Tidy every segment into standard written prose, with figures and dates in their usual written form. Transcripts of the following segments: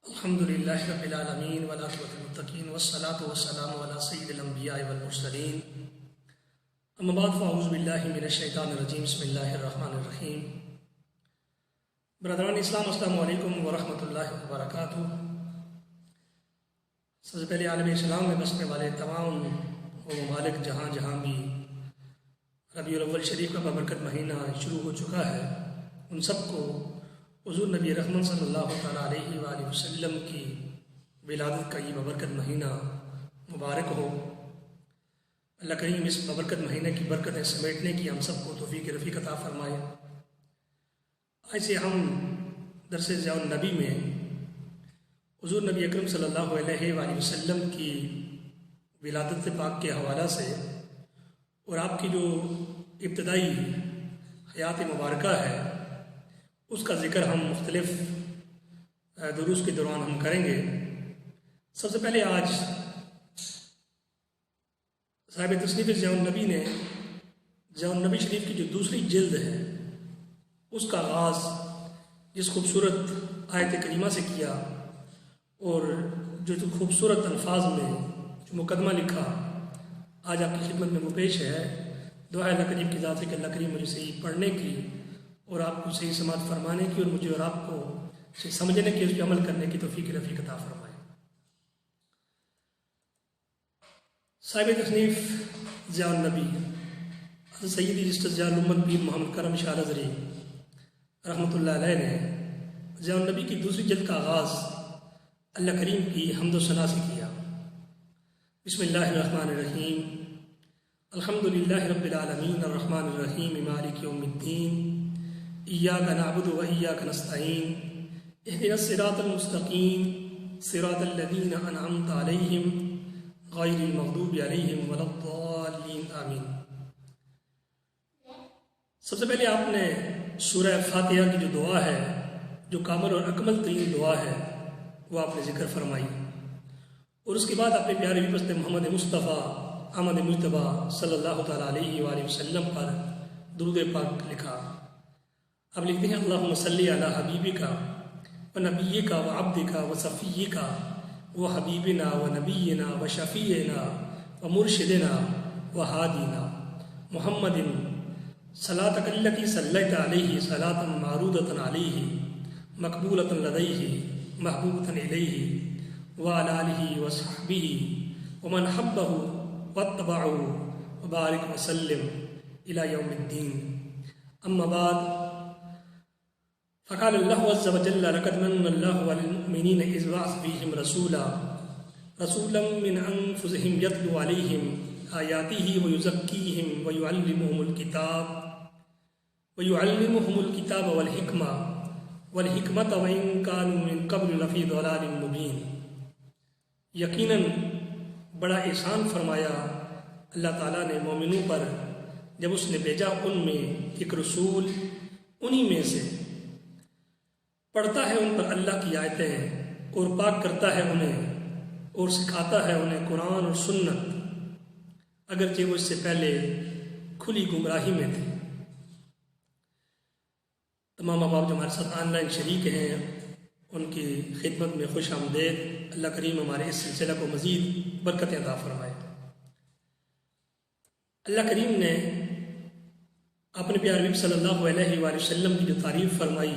الحمد للہ رب العالمین والعاقبۃ للمتقین والصلاۃ والسلام علی سید الانبیاء والمرسلین اما بعد فاعوذ باللہ من الشیطان الرجیم بسم اللہ الرحمن الرحیم۔ برادران اسلام السلام علیکم ورحمۃ اللہ وبرکاتہ۔ سب سے پہلے عالم اسلام میں بسنے والے تمام وہ ممالک جہاں جہاں بھی ربیع الاول شریف کا بابرکت مہینہ شروع ہو چکا ہے، ان سب کو حضور نبی رحمت صلی اللہ تعالیٰ علیہ وآلہ وسلم کی ولادت کا یہ بابرکت مہینہ مبارک ہو۔ اللہ کریم اس بابرکت مہینے کی برکتیں سمیٹنے کی ہم سب کو توفیق رفیق عطا فرمائے۔ آج سے ہم درس ضیاء النبی میں حضور نبی اکرم صلی اللہ علیہ وآلہ وسلم کی ولادت پاک کے حوالہ سے اور آپ کی جو ابتدائی حیات مبارکہ ہے اس کا ذکر ہم مختلف دروس کے دوران ہم کریں گے۔ سب سے پہلے آج صاحب تصنیف ضیاء النبی نے ضیاء النبی شریف کی جو دوسری جلد ہے اس کا آغاز جس خوبصورت آیت کریمہ سے کیا اور جو خوبصورت الفاظ میں جو مقدمہ لکھا آج آپ کی خدمت میں وہ پیش ہے۔ دعا ہے اللہ کریم کی ذات سے کہ اللہ کریم مجھے صحیح پڑھنے کی اور آپ کو صحیح سماعت فرمانے کی اور مجھے اور آپ کو صحیح سمجھنے کی، اس پہ عمل کرنے کی توفیق رفیق عطا فرمائے۔ صاحب تصنیف ضیاء النبی حضرت سیدی جسٹس ضیاء الامت پیر محمد کرم شاہ رضوی رحمۃ اللہ علیہ نے ضیاء النبی کی دوسری جلد کا آغاز اللہ کریم کی حمد و ثنا سے کیا۔ بسم اللہ الرحمن الرحیم، الحمد للہ رب العالمین الرحمن الرحیم مالک یوم الدین، ایاک نعبد و ایاک نستعین، اہدنا الصراط المستقیم صراط الذین انعمت علیہم غیر المغضوب علیہم ولا الضالین آمین۔ سب سے پہلے آپ نے سورہ فاتحہ کی جو دعا ہے جو کامل اور اکمل ترین دعا ہے وہ آپ نے ذکر فرمائی، اور اس کے بعد اپنے پیارے پست محمد مصطفیٰ احمد مجتبیٰ صلی اللہ تعالیٰ علیہ وآلہ وسلم پر درود پاک لکھا۔ اب لکھتے ہیں اللہم صلی علی حبیبک و نبیک و عبدک و صفیک و حبیبنا و نبینا و شفیعنا و مرشدنا و ہادینا محمد صلاتک التی صلیت علیہ صلاۃ معروضۃ علیہ مقبولۃ لدیہ محبوبۃ الیہ وعلی آلہ و صحبہ ومن حبہ واتبعہ وبارک وسلم الی یوم الدین۔ اما بعد، فقال اللہ عز وجل لقد من اللہ علی المؤمنین اذ بعث فیہم رسولا من انفسہم یتلو علیہم آیاتہ ویزکیہم ویعلمہم الکتاب والحکمۃ وإن كانوا من قبل لفی ضلال مبین۔ یقیناً بڑا احسان فرمایا اللہ تعالیٰ نے مومنوں پر جب اس نے بھیجا ان میں ایک رسول، انہی میں سے پڑھتا ہے ان پر اللہ کی آیتیں اور پاک کرتا ہے انہیں اور سکھاتا ہے انہیں قرآن اور سنت، اگرچہ وہ اس سے پہلے کھلی گمراہی میں تھے۔ تمام احباب جو ہمارے ساتھ آن لائن شریک ہیں ان کی خدمت میں خوش آمدید۔ اللہ کریم ہمارے اس سلسلہ کو مزید برکتیں عطا فرمائے۔ اللہ کریم نے اپنے پیارے نبی صلی اللہ علیہ وآلہ وسلم کی جو تعریف فرمائی،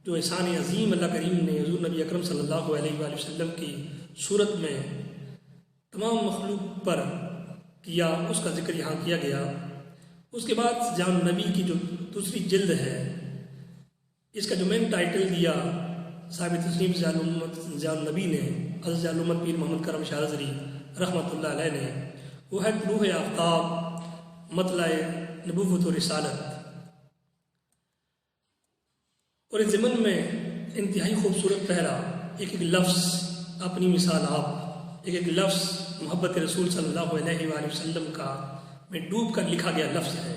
جو احسان عظیم اللہ کریم نے حضور نبی اکرم صلی اللہ علیہ وآلہ وسلم کی صورت میں تمام مخلوق پر کیا، اس کا ذکر یہاں کیا گیا۔ اس کے بعد ضیاء النبی کی جو دوسری جلد ہے اس کا جو مین ٹائٹل دیا صاحب تصنیف ضیاء النبی نے حضرت ضیاء الامت پیر محمد کرم شاہ رضوی رحمۃ اللہ علیہ نے، وہ ہے طلوع آفتاب مطلع نبوت و رسالت۔ اور اس ضمن میں انتہائی خوبصورت پہرا، ایک ایک لفظ اپنی مثال آپ، ایک ایک لفظ محبت رسول صلی اللہ علیہ وآلہ وسلم کا میں ڈوب کر لکھا گیا لفظ ہے۔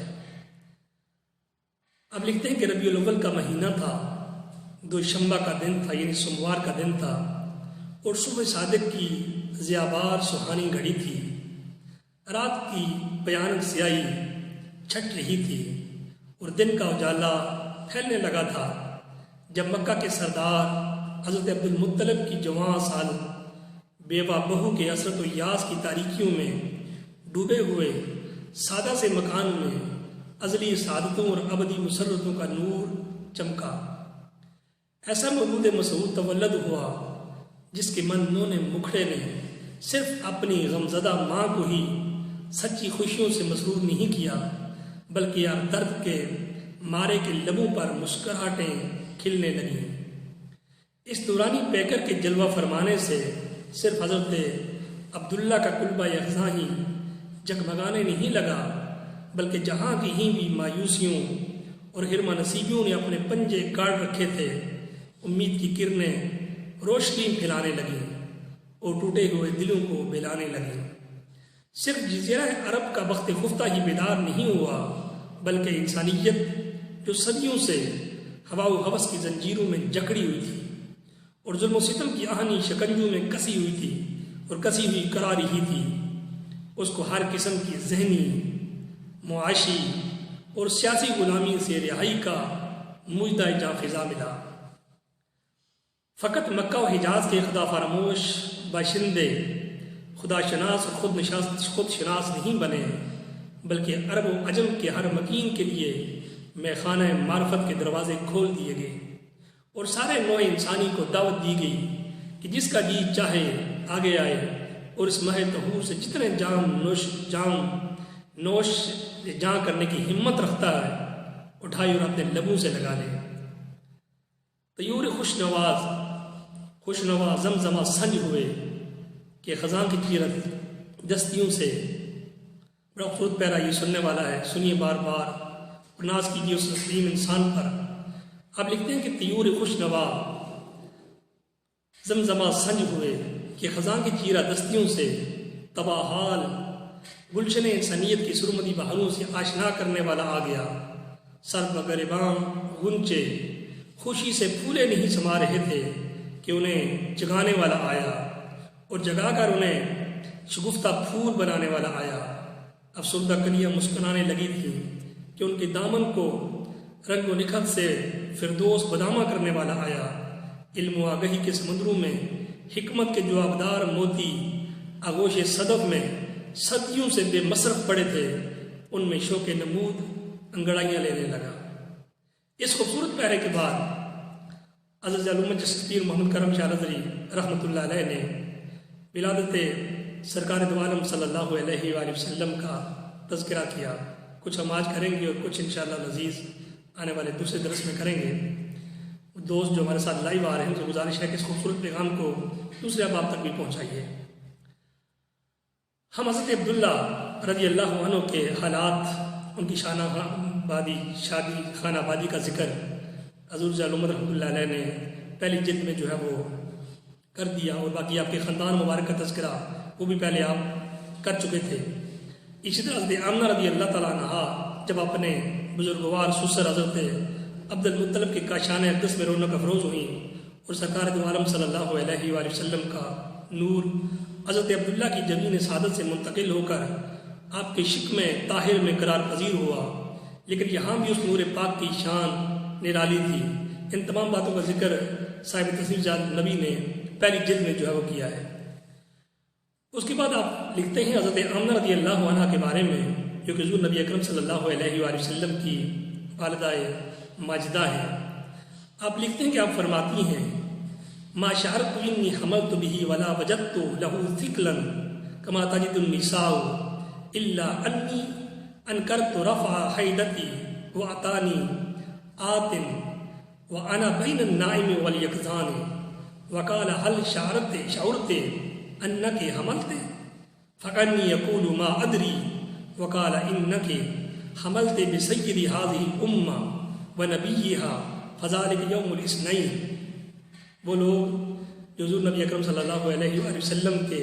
اب لکھتے ہیں کہ ربیع الاول کا مہینہ تھا، دوشنبہ کا دن تھا یعنی سوموار کا دن تھا، اور صبح صادق کی ضیابار سہانی گھڑی تھی، رات کی بھیانک سیاہی چھٹ رہی تھی اور دن کا اجالا پھیلنے لگا تھا جب مکہ کے سردار حضرت عبد المطلب کی جوان سال بیوہ بہو کے عسرت و یاس کی تاریکیوں میں ڈوبے ہوئے سادہ سے مکان میں ازلی سعادتوں اور ابدی مسرتوں کا نور چمکا۔ ایسا مولود مسعود تولد ہوا جس کے من مونے مکھڑے نے صرف اپنی غمزدہ ماں کو ہی سچی خوشیوں سے مسرور نہیں کیا، بلکہ یار درد کے مارے کے لبوں پر مسکراہٹیں کھلنے لگیں۔ اس دورانی پیکر کے جلوہ فرمانے سے صرف حضرت عبداللہ کا قلبہ یکزاں ہی جگمگانے نہیں لگا، بلکہ جہاں کہیں بھی مایوسیوں اور حرمہ نصیبیوں نے اپنے پنجے گاڑ رکھے تھے، امید کی کرنیں روشنی پھیلانے لگیں اور ٹوٹے ہوئے دلوں کو بہلانے لگیں۔ صرف جزیرہ عرب کا بخت خفتہ ہی بیدار نہیں ہوا، بلکہ انسانیت جو صدیوں سے ہوا و ہوس کی زنجیروں میں جکڑی ہوئی تھی اور ظلم و ستم کی آہنی شکنجوں میں کسی ہوئی تھی اور کسی ہوئی قرار ہی تھی، اس کو ہر قسم کی ذہنی، معاشی اور سیاسی غلامی سے رہائی کا مجدہ جاں فضا ملا۔ فقط مکہ و حجاز کے خدا فراموش باشندے خدا شناس اور خود شناس نہیں بنے، بلکہ عرب و عجم کے ہر مکین کے لیے میخانہ معرفت کے دروازے کھول دیے گئے اور سارے نوع انسانی کو دعوت دی گئی کہ جس کا جی چاہے آگے آئے اور اس ماہ طہور سے جتنے نوش جاں کرنے کی ہمت رکھتا ہے اٹھائی اور اپنے لبوں سے لگا لے۔ طیور خوش نوا زمزمہ سنج ہوئے کہ خزاں کی چیرت دستیوں سے بڑا خود پیرا یہ سننے والا ہے، سنیے بار بار اور ناز کیجیے اس تسلیم انسان پر۔ آپ لکھتے ہیں کہ طیور خوش نوا زمزمہ سنج ہوئے کہ خزاں کی چیرہ دستیوں سے تباہ حال گلشن انسانیت کی سرمدی بہاروں سے آشنا کرنے والا آ گیا۔ سر بگرباں غنچے خوشی سے پھولے نہیں سما رہے تھے کہ انہیں جگانے والا آیا اور جگا کر انہیں شگفتہ پھول بنانے والا آیا۔ افسردہ کلیاں مسکرانے لگی تھیں کہ ان کے دامن کو رنگ و نکھت سے فردوس بدامہ کرنے والا آیا۔ علم و آگہی کے سمندروں میں حکمت کے جوابدار موتی آغوش صدف میں صدیوں سے بے مصرف پڑے تھے، ان میں شوق نمود انگڑائیاں لینے لگا۔ اس خوبصورت پیرے کے بعد عزیز علوم جسٹ پیر محمد کرم شاہ رضوی رحمۃ اللہ علیہ نے ولادت سرکار دو عالم صلی اللہ علیہ وآلہ وسلم کا تذکرہ کیا۔ کچھ ہم آج کریں گے اور کچھ انشاءاللہ العزیز آنے والے دوسرے درس میں کریں گے۔ دوست جو ہمارے ساتھ لائیو آ رہے ہیں ان سے گزارش ہے کہ اس خوبصورت پیغام کو دوسرے احباب تک بھی پہنچائیے۔ ہم حضرت عبداللہ رضی اللہ عنہ کے حالات، ان کی شادی خانہ آبادی کا ذکر حضور علوم رحمۃ اللہ علیہ نے پہلی جلد میں جو ہے وہ کر دیا، اور باقی آپ کے خاندان مبارک کا تذکرہ وہ بھی پہلے آپ کر چکے تھے۔ اسی طرح حضرت آمنہ رضی اللہ تعالیٰ عنہا جب اپنے بزرگوار سسر حضرت عبد المطلب کے کاشان اقدس میں رونق افروز ہوئیں اور سرکار دو عالم صلی اللہ علیہ وآلہ وسلم کا نور حضرت عبداللہ کی جبین سعادت سے منتقل ہو کر آپ کے شکم طاہر میں قرار پذیر ہوا، لیکن یہاں بھی اس نور پاک کی شان نرالی تھی۔ ان تمام باتوں کا ذکر صاحب تصنیف جاد نبی نے پہلی جلد میں جو ہے وہ کیا ہے۔ اس کے بعد آپ لکھتے ہیں حضرت آمنہ رضی اللہ عنہ کے بارے میں، جو کہ حضور نبی اکرم صلی اللہ علیہ وآلہ وسلم کی والدہ ماجدہ ہے۔ آپ لکھتے ہیں کہ آپ فرماتی ہیں ما شعرت انی حملت به ولا وجدت له ثقلا كما تجد النساء الا انی انکرت رفع حیدتی واتانی آت وانا بین النائم والیقظان وقال هل شعرت انك حملت فقنی یقول ما ادری وقال انك حملت بسید هذه الامه ونبیها فذلك یوم الاثنین۔ وہ لوگ جو حضور نبی اکرم صلی اللہ علیہ وآلہ وسلم کے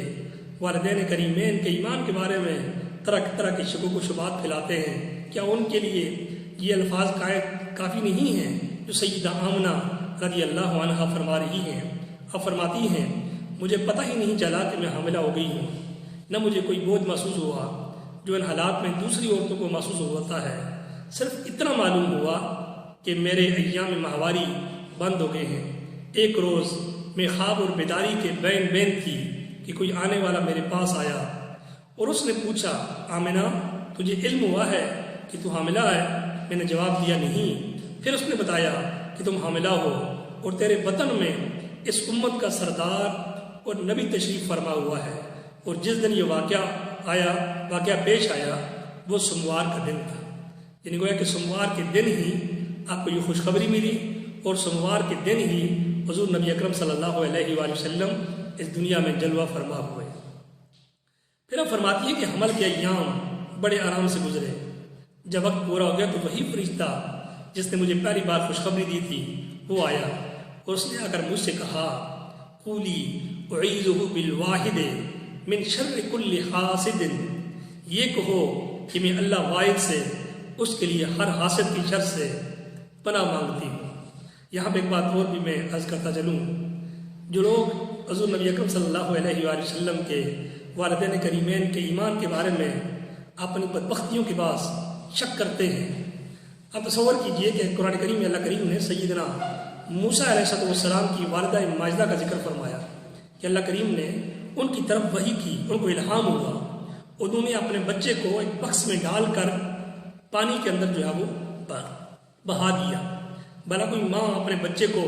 والدین کریمین کے ایمان کے بارے میں طرح طرح کے شکوک و شبہات پھیلاتے ہیں، کیا ان کے لیے یہ الفاظ کافی نہیں ہیں جو سیدہ آمنہ رضی اللہ عنہا فرما رہی ہیں؟ اب فرماتی ہیں مجھے پتہ ہی نہیں چلا کہ میں حاملہ ہو گئی ہوں، نہ مجھے کوئی بوجھ محسوس ہوا جو ان حالات میں دوسری عورتوں کو محسوس ہوتا ہے۔ صرف اتنا معلوم ہوا کہ میرے ایام ماہواری بند ہو گئے ہیں، ایک روز میں خواب اور بیداری کے بین بین تھی کہ کوئی آنے والا میرے پاس آیا اور اس نے پوچھا آمنہ تجھے علم ہوا ہے کہ تو حاملہ ہے؟ میں نے جواب دیا نہیں۔ پھر اس نے بتایا کہ تم حاملہ ہو اور تیرے بطن میں اس امت کا سردار اور نبی تشریف فرما ہوا ہے، اور جس دن یہ واقعہ پیش آیا وہ سوموار کا دن تھا۔ یعنی گویا کہ سوموار کے دن ہی آپ کو یہ خوشخبری ملی اور سوموار کے دن ہی حضور نبی اکرم صلی اللہ علیہ وآلہ وسلم اس دنیا میں جلوہ فرما ہوئے۔ پھر اب فرماتی ہے کہ حمل کے ایام بڑے آرام سے گزرے۔ جب وقت پورا ہو گیا تو وہی فرشتہ جس نے مجھے پہلی بار خوشخبری دی تھی وہ آیا اور اس نے آ کر مجھ سے کہا قولی اعیذہ بالواحد من شر کل حاسد، یہ کہو کہ میں اللہ واحد سے اس کے لیے ہر حاسد کی شر سے پناہ مانگتی ہوں۔ یہاں پہ ایک بات اور بھی میں عرض کرتا چلوں، جو لوگ حضور نبی اکرم صلی اللہ علیہ وآلہ وسلم کے والدین کریمین کے ایمان کے بارے میں اپنی بدبختیوں کے باعث شک کرتے ہیں، آپ تصور کیجئے کہ قرآن کریم میں اللہ کریم نے سیدنا موسیٰ علیہ السلام کی والدہ ماجدہ کا ذکر فرمایا کہ اللہ کریم نے ان کی طرف وحی کی، ان کو الہام ہوا، انہوں نے اپنے بچے کو ایک بکس میں ڈال کر پانی کے اندر جو ہے وہ بہا دیا۔ بھلا کوئی ماں اپنے بچے کو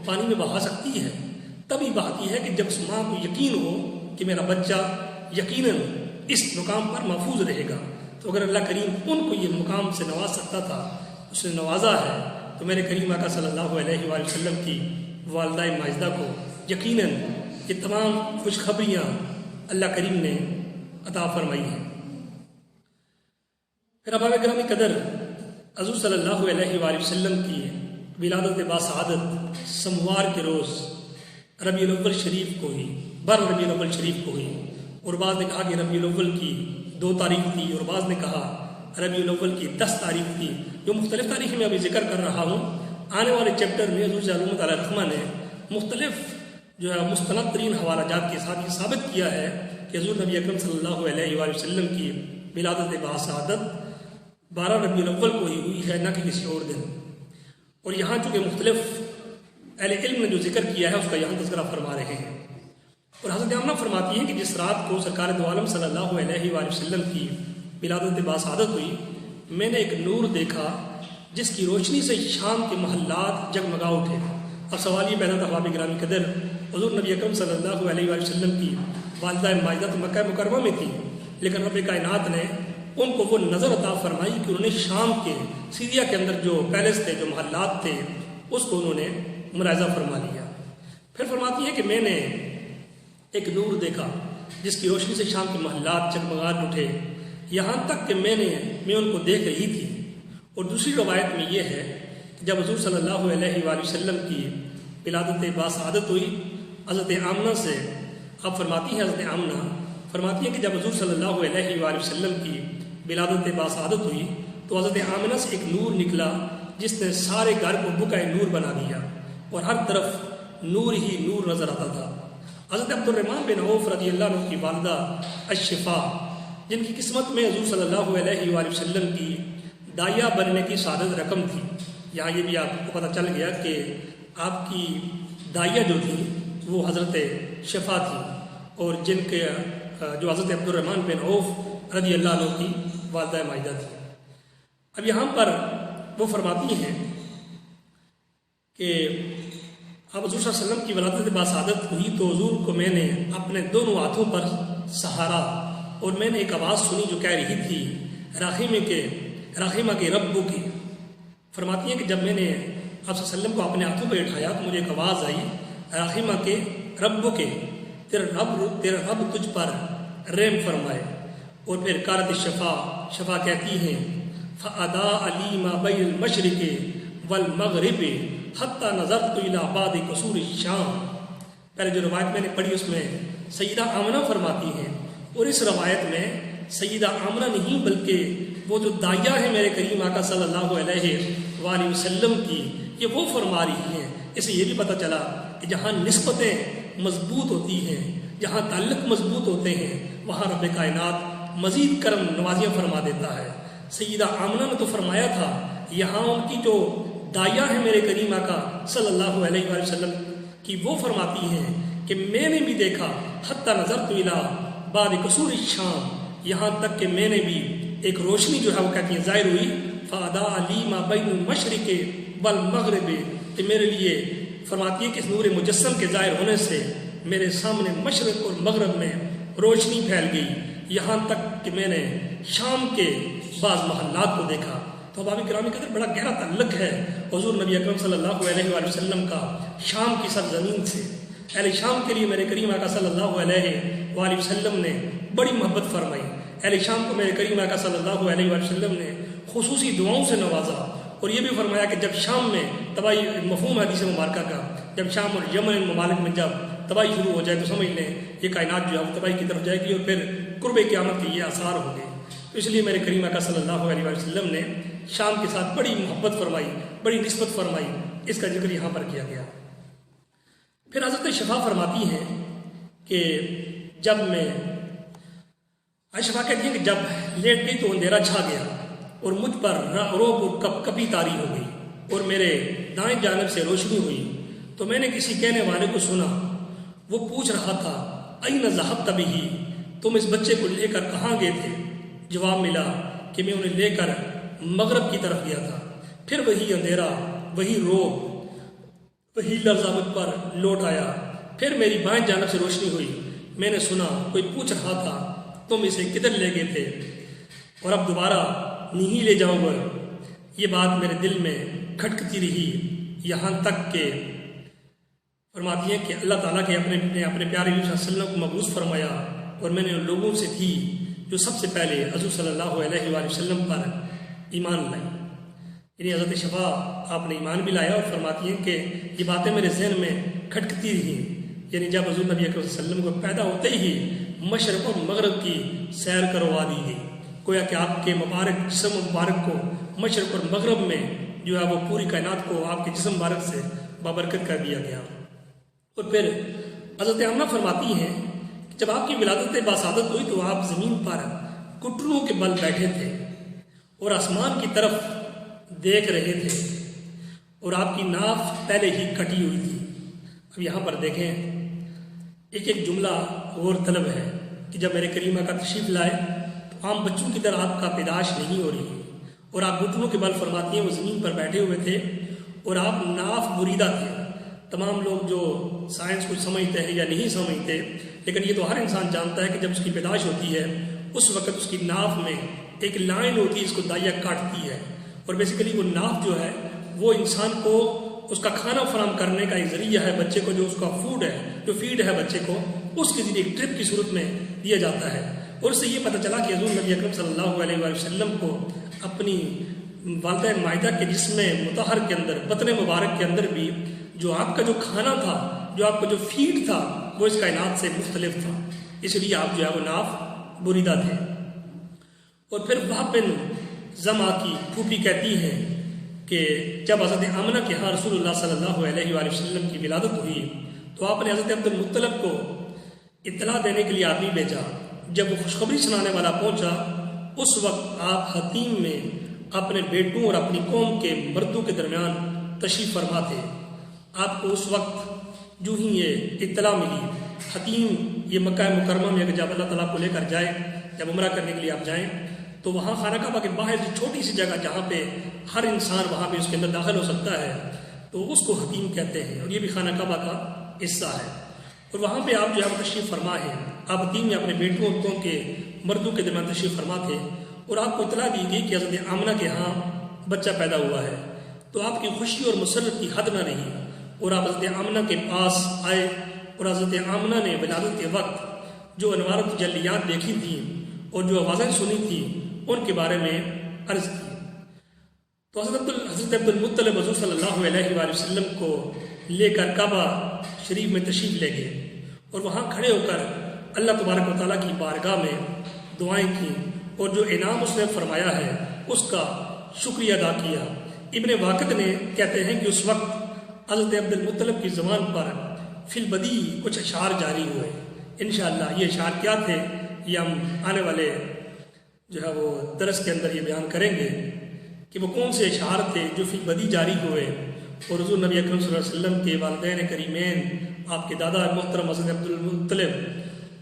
پانی میں بہا سکتی ہے؟ تبھی بہاتی ہے کہ جب اس ماں کو یقین ہو کہ میرا بچہ یقیناً اس مقام پر محفوظ رہے گا۔ تو اگر اللہ کریم ان کو یہ مقام سے نواز سکتا تھا، اس نے نوازا ہے، تو میرے کریم آقا صلی اللہ علیہ وآلہ وسلم کی والدہ ماجدہ کو یقیناً یہ تمام خوشخبریاں اللہ کریم نے عطا فرمائی ہیں۔ پھر احباب گرامی قدر، حضور صلی اللہ علیہ وآلہ وسلم کی ولادت باسعادت سموار کے روز ربیع الاول شریف کو ہی، ربیع الاول شریف کو ہی، اور بعض نے کہا کہ ربیع الاول کی 2 تاریخ تھی، اور بعض نے کہا ربیع الاول کی 10 تاریخ تھی۔ جو مختلف تاریخ میں ابھی ذکر کر رہا ہوں، آنے والے چیپٹر میں حضور صلی اللہ علیہ وسلم نے مختلف جو ہے مستند ترین حوالہ جات کے ساتھ یہ ثابت کیا ہے کہ حضور نبی اکرم صلی اللہ علیہ وآلہ وسلم کی ولادت باسعادت 12 ربیع الاول کو ہی ہوئی ہے، نہ کہ کسی اور دن۔ اور یہاں چونکہ مختلف اہل علم نے جو ذکر کیا ہے اس کا یہاں تذکرہ فرما رہے ہیں، اور حضرت آمنہ فرماتی ہیں کہ جس رات کو سرکار دو عالم صلی اللہ علیہ وآلہ وسلم کی ولادت باسعادت ہوئی، میں نے ایک نور دیکھا جس کی روشنی سے شام کے محلات جگمگا اٹھے۔ اب سوال یہ پیدا تھا احباب گرامی قدر، حضور نبی اکرم صلی اللہ علیہ وآلہ وسلم کی والدہ ماجدہ تو مکہ مکرمہ میں تھی، لیکن رب کائنات نے ان کو وہ نظر عطا فرمائی کہ انہوں نے شام کے سیریا کے اندر جو پیلس تھے، جو محلات تھے، اس کو انہوں نے ملاحظہ فرما لیا۔ پھر فرماتی ہے کہ میں نے ایک نور دیکھا جس کی روشنی سے شام کے محلات جگمگاہٹ اٹھے، یہاں تک کہ میں ان کو دیکھ رہی تھی۔ اور دوسری روایت میں یہ ہے کہ جب حضور صلی اللہ علیہ وآلہ وسلم کی ولادت باسعادت ہوئی، حضرت آمنہ سے آپ فرماتی ہیں، حضرت آمنہ فرماتی ہیں کہ جب حضور صلی اللہ علیہ وآلہ وسلم کی ولادت باسعادت ہوئی تو حضرت آمنہ سے ایک نور نکلا جس نے سارے گھر کو بقعہ نور بنا دیا، اور ہر طرف نور ہی نور نظر آتا تھا۔ حضرت عبد الرحمن بن عوف رضی اللہ عنہ کی والدہ الشفا، جن کی قسمت میں حضور صلی اللہ علیہ وآلہ وسلم کی دائیا بننے کی سعادت رقم تھی، یہاں یہ بھی آپ کو پتہ چل گیا کہ آپ کی دائیا جو تھی وہ حضرت شفا تھی، اور جن کے جو حضرت عبد الرحمن بن عوف رضی اللہ عنہ کی والدہ ماجدہ تھی۔ اب یہاں پر وہ فرماتی ہیں کہ آپ حضور صلی اللہ علیہ وسلم کی ولادت باسعادت ہوئی تو حضور کو میں نے اپنے دونوں ہاتھوں پر سہارا، اور میں نے ایک آواز سنی جو کہہ رہی تھی راحمہ کے رب کی۔ فرماتی ہیں کہ جب میں نے آپ صلی اللہ علیہ وسلم کو اپنے ہاتھوں پہ اٹھایا تو مجھے ایک آواز آئی، راحمہ کے رب کے، تیرا رب تجھ پر رحم فرمائے۔ اور پھر قالت شفا کہتی ہیں فَأَدَاءَ لِي مَا بَيْنَ الْمَشْرِقِ وَالْمَغْرِبِ حَتَّى نَظَرْتُ إِلَىٰ بَعْضِ قُصُورِ الشَّامِ۔ پہلے جو روایت میں نے پڑھی اس میں سیدہ آمنہ فرماتی ہیں، اور اس روایت میں سیدہ آمنہ نہیں بلکہ وہ جو دائیا ہے میرے کریم آقا صلی اللہ علیہ وآلہ وسلم کی، یہ وہ فرما رہی ہیں۔ اس سے یہ بھی پتہ چلا کہ جہاں نسبتیں مضبوط ہوتی ہیں، جہاں تعلق مضبوط ہوتے ہیں، وہاں رب کائنات مزید کرم نوازیاں فرما دیتا ہے۔ سیدہ آمنہ نے تو فرمایا تھا، یہاں ان کی جو دائیا ہے میرے کریم آقا صلی اللہ علیہ وآلہ وسلم کہ وہ فرماتی ہیں کہ میں نے بھی دیکھا حتی نظرت الی بعد قصور الشام، یہاں تک کہ میں نے بھی ایک روشنی جو ہے وہ کہتی ہیں ظاہر ہوئی، فاضاء لی ما بین المشرق والمغرب، کہ میرے لیے فرماتی ہے کہ اس نور مجسم کے ظاہر ہونے سے میرے سامنے مشرق اور مغرب میں روشنی پھیل گئی، یہاں تک کہ میں نے شام کے بعض محلات کو دیکھا۔ تو احباب کرام کے اندر بڑا گہرا تعلق ہے حضور نبی اکرم صلی اللہ علیہ وآلہ وسلم کا شام کی سرزمین سے۔ اہل شام کے لیے میرے کریم آقا صلی اللہ علیہ وآلہ وسلم نے بڑی محبت فرمائی، اہل شام کو میرے کریم آقا صلی اللہ علیہ وآلہ وسلم نے خصوصی دعاؤں سے نوازا، اور یہ بھی فرمایا کہ جب شام میں تباہی، مفہوم حدیث مبارکہ کا، جب شام اور یمن ممالک میں جب تباہی شروع ہو جائے تو سمجھ لیں یہ کائنات جو ہے وہ تباہی کی طرف جائے گی اور پھر قرب قیامت کے یہ آثار ہوں گے۔ تو اس لیے میرے کریم آقا صلی اللہ علیہ وآلہ وسلم نے شام کے ساتھ بڑی محبت فرمائی، بڑی نسبت فرمائی، اس کا ذکر یہاں پر کیا گیا۔ پھر حضرت شفا فرماتی ہیں کہ جب میں شفا کہتی ہیں کہ جب لیٹ گئی تو اندھیرا چھا گیا اور مجھ پر روب اور کپی طاری ہو گئی اور میرے دائیں جانب سے روشنی ہوئی، تو میں نے کسی کہنے والے کو سنا، وہ پوچھ رہا تھا این ذہبت بہ، تم اس بچے کو لے کر کہاں گئے تھے؟ جواب ملا کہ میں انہیں لے کر مغرب کی طرف گیا تھا۔ پھر وہی اندھیرا، وہی روب، وہی لرزہ مجھ پر لوٹ آیا، پھر میری بائیں جانب سے روشنی ہوئی، میں نے سنا کوئی پوچھ رہا تھا تم اسے کدھر لے گئے تھے اور اب دوبارہ نہیں لے جاؤ گے؟ یہ بات میرے دل میں کھٹکتی رہی، یہاں تک کہ فرماتی ہیں کہ اللہ تعالیٰ کے اپنے پیارے نبی صلی اللہ علیہ وسلم کو مبعوث فرمایا، اور میں نے ان لوگوں سے تھی جو سب سے پہلے حضور صلی اللہ علیہ وآلہ وسلم پر ایمان لائی۔ یعنی حضرت شفا آپ نے ایمان بھی لایا، اور فرماتی ہیں کہ یہ باتیں میرے ذہن میں کھٹکتی رہی، یعنی جب حضور نبی اکرم صلی اللہ علیہ وسلم کو پیدا ہوتے ہی مشرق اور مغرب کی سیر کروا دی گئی، گویا کہ آپ کے مبارک جسم مبارک کو مشرق اور مغرب میں جو ہے وہ پوری کائنات کو آپ کے جسم مبارک سے بابرکت کر دیا گیا۔ اور پھر حضرت آمنہ فرماتی ہیں کہ جب آپ کی ولادت باسعادت ہوئی تو آپ زمین پر گھٹنوں کے بل بیٹھے تھے اور آسمان کی طرف دیکھ رہے تھے، اور آپ کی ناف پہلے ہی کٹی ہوئی تھی۔ اب یہاں پر دیکھیں ایک ایک جملہ غور طلب ہے کہ جب میرے کریمہ کا تشریف لائے تو عام بچوں کی طرح آپ کا پیدائش نہیں ہو رہی، اور آپ گھٹنوں کے بل فرماتی ہیں وہ زمین پر بیٹھے ہوئے تھے اور آپ ناف بریدہ تھے۔ تمام لوگ جو سائنس کو سمجھتے ہیں یا نہیں سمجھتے، لیکن یہ تو ہر انسان جانتا ہے کہ جب اس کی پیدائش ہوتی ہے اس وقت اس کی ناف میں ایک لائن ہوتی ہے، اس کو دائیا کاٹتی ہے، اور بیسیکلی وہ ناف جو ہے وہ انسان کو اس کا کھانا فراہم کرنے کا ایک ذریعہ ہے، بچے کو جو اس کا فوڈ ہے، جو فیڈ ہے بچے کو، اس کے ذریعے ایک ٹرپ کی صورت میں دیا جاتا ہے۔ اور اس سے یہ پتہ چلا کہ حضور نبی اکرم صلی اللہ علیہ وآلہ وسلم کو اپنی والدہ مائدہ کے جسم مطہر کے اندر، بطن مبارک کے اندر بھی جو آپ کا جو کھانا تھا، جو آپ کا جو فیڈ تھا، وہ اس کائنات سے مختلف تھا، اس لیے آپ جو ہے وہ ناف بریدہ تھے۔ اور پھر وہب بن زمع کی پھوپھی کہتی ہیں کہ جب حضرت آمنہ کے ہاں رسول اللہ صلی اللہ علیہ وآلہ وسلم کی ولادت ہوئی تو آپ نے حضرت عبد المطلب کو اطلاع دینے کے لیے آدمی بھیجا۔ جب وہ خوشخبری سنانے والا پہنچا اس وقت آپ حتیم میں اپنے بیٹوں اور اپنی قوم کے مردوں کے درمیان تشریف فرما تھے۔ آپ کو اس وقت جو ہی یہ اطلاع ملی، حتیم یہ مکہ مکرمہ میں اگر جب اللہ تعالیٰ کو لے کر جائے، جب عمرہ کرنے کے لیے آپ جائیں تو وہاں خانہ کعبہ کے باہر جو چھوٹی سی جگہ جہاں پہ ہر انسان وہاں پہ اس کے اندر داخل ہو سکتا ہے تو اس کو حتیم کہتے ہیں، اور یہ بھی خانہ کعبہ کا حصہ ہے۔ اور وہاں پہ آپ جو ہے وہ تشریف فرما ہے، آپ حتیم میں اپنے بیٹوں کے مردوں کے درمیان تشریف فرما تھے، اور آپ کو اطلاع دی گئی کہ حضرت آمنہ کے ہاں بچہ پیدا ہوا ہے۔ تو آپ کی خوشی اور مسرت کی حد نہ رہی، اور آپ حضرت آمنہ کے پاس آئے، اور حضرت آمنہ نے ولادت کے وقت جو انوار تجلیات دیکھی تھیں اور جو آوازیں سنی تھیں ان کے بارے میں عرض کی۔ تو حضرت عبد المطلب حضور صلی اللہ علیہ وآلہ وسلم کو لے کر کعبہ شریف میں تشریف لے گئے، اور وہاں کھڑے ہو کر اللہ تبارک و تعالیٰ کی بارگاہ میں دعائیں کیں، اور جو انعام اس نے فرمایا ہے اس کا شکریہ ادا کیا۔ ابن واقد نے کہتے ہیں کہ اس وقت حضرت عبد المطلب کی زبان پر فی البدی کچھ اشعار جاری ہوئے۔ انشاءاللہ یہ اشعار کیا تھے یہ ہم آنے والے جو ہے وہ درس کے اندر یہ بیان کریں گے کہ وہ کون سے اشعار تھے جو فی البدی جاری ہوئے، اور حضور نبی اکرم صلی اللہ علیہ وسلم کے والدین کریمین آپ کے دادا محترم حضرت عبدالمطلب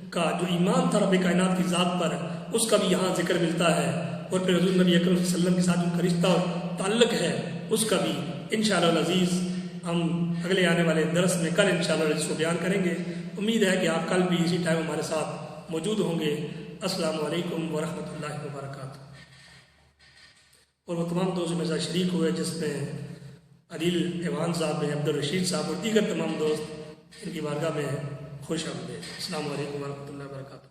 کا جو ایمان تھا رب کائنات کی ذات پر، اس کا بھی یہاں ذکر ملتا ہے، اور پھر حضور نبی اکرم صلی اللہ علیہ وسلم کے ساتھ ان کا رشتہ اور تعلق ہے اس کا بھی انشاءاللہ العزیز ہم اگلے آنے والے درس میں کل انشاءاللہ اس کو بیان کریں گے۔ امید ہے کہ آپ کل بھی اسی ٹائم ہمارے ساتھ موجود ہوں گے۔ السلام علیکم ورحمۃ اللہ وبرکاتہ۔ اور وہ تمام دوست میرے ساتھ شریک ہوئے جس میں عدیل ایوان صاحب ہیں، عبدالرشید صاحب اور دیگر تمام دوست ان کی بارگاہ میں خوش آمدید۔ السلام علیکم ورحمۃ اللہ وبرکاتہ۔